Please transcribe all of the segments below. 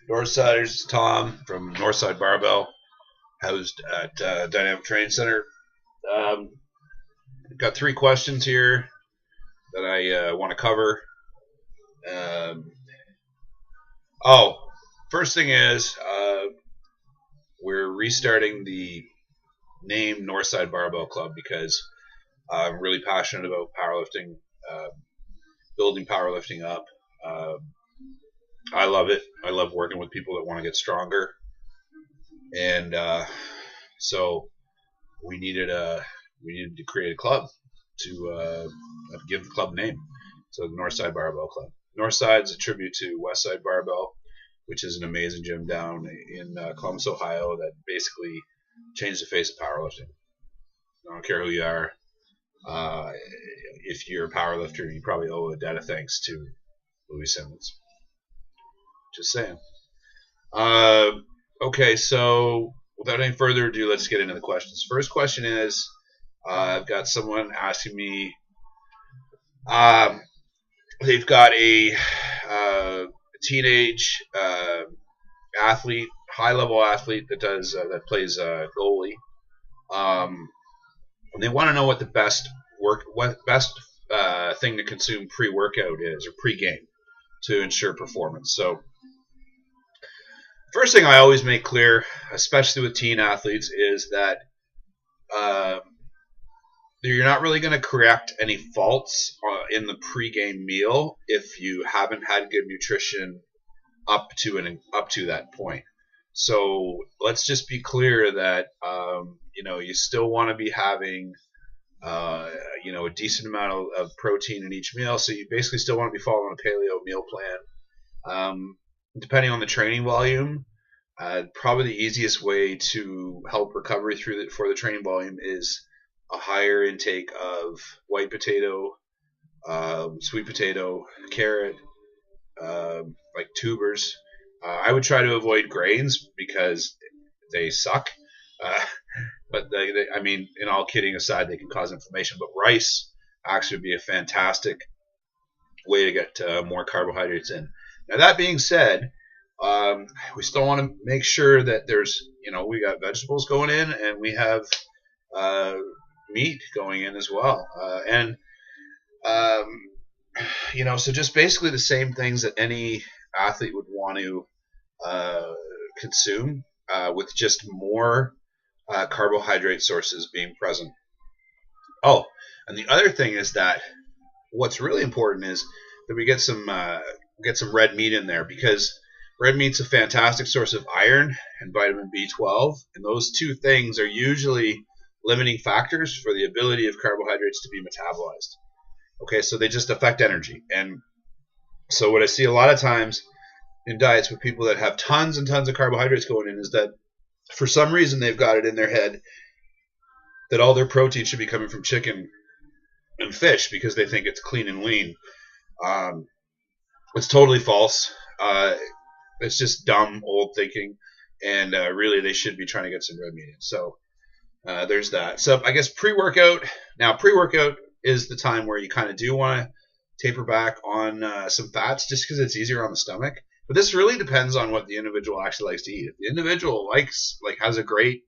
Northsiders, Tom from Northside Barbell, housed at Dynamic Training Center. Um, got 3 questions here that I want to cover. Um, oh, first thing is we're restarting the name Northside Barbell Club because I'm really passionate about powerlifting, building powerlifting up. I love it. I love working with people that want to get stronger, and so we needed to create a club to give the club name. So the Northside Barbell Club. Northside's a tribute to Westside Barbell, which is an amazing gym down in Columbus, Ohio, that basically changed the face of powerlifting. I don't care who you are. If you're a powerlifter, you probably owe a debt of thanks to Louie Simmons. Just saying. Okay, so without any further ado, let's get into the questions. First question is, I've got someone asking me, they've got a teenage athlete, high-level athlete that plays goalie. And they want to know what the best thing to consume pre-workout is, or pre-game, to ensure performance. So first thing I always make clear, especially with teen athletes, is that you're not really going to correct any faults in the pre-game meal if you haven't had good nutrition up to that point. So let's just be clear that you still want to be having a decent amount of protein in each meal. So you basically still want to be following a paleo meal plan. Depending on the training volume, probably the easiest way to help recovery for the training volume is a higher intake of white potato, sweet potato, carrot, like tubers. I would try to avoid grains because they suck. But I mean, in all kidding aside, they can cause inflammation. But rice actually would be a fantastic way to get more carbohydrates in. Now, that being said, we still want to make sure that we got vegetables going in, and we have meat going in as well. So just basically the same things that any athlete would want to consume, with just more carbohydrate sources being present. Oh, and the other thing is that what's really important is that we get some red meat in there, because red meat's a fantastic source of iron and vitamin B12, and those two things are usually limiting factors for the ability of carbohydrates to be metabolized. Okay, so they just affect energy. And so what I see a lot of times in diets with people that have tons and tons of carbohydrates going in is that for some reason they've got it in their head that all their protein should be coming from chicken and fish because they think it's clean and lean. It's totally false. It's just dumb, old thinking, and really they should be trying to get some red meat in. So there's that. So I guess pre-workout. Now, pre-workout is the time where you kind of do want to taper back on some fats just because it's easier on the stomach. But this really depends on what the individual actually likes to eat. If the individual has a great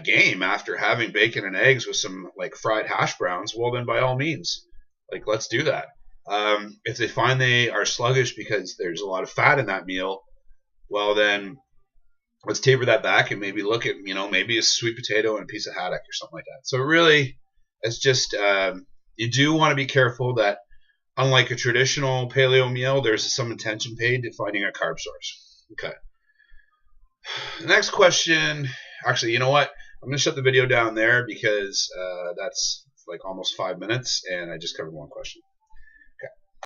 game after having bacon and eggs with some fried hash browns, well then by all means, let's do that. If they find they are sluggish because there's a lot of fat in that meal, well then let's taper that back and maybe look at maybe a sweet potato and a piece of haddock or something like that. So really, it's just you do want to be careful that, unlike a traditional paleo meal, there's some attention paid to finding a carb source. Okay. The next question, actually, you know what? I'm going to shut the video down there because that's almost 5 minutes, and I just covered one question.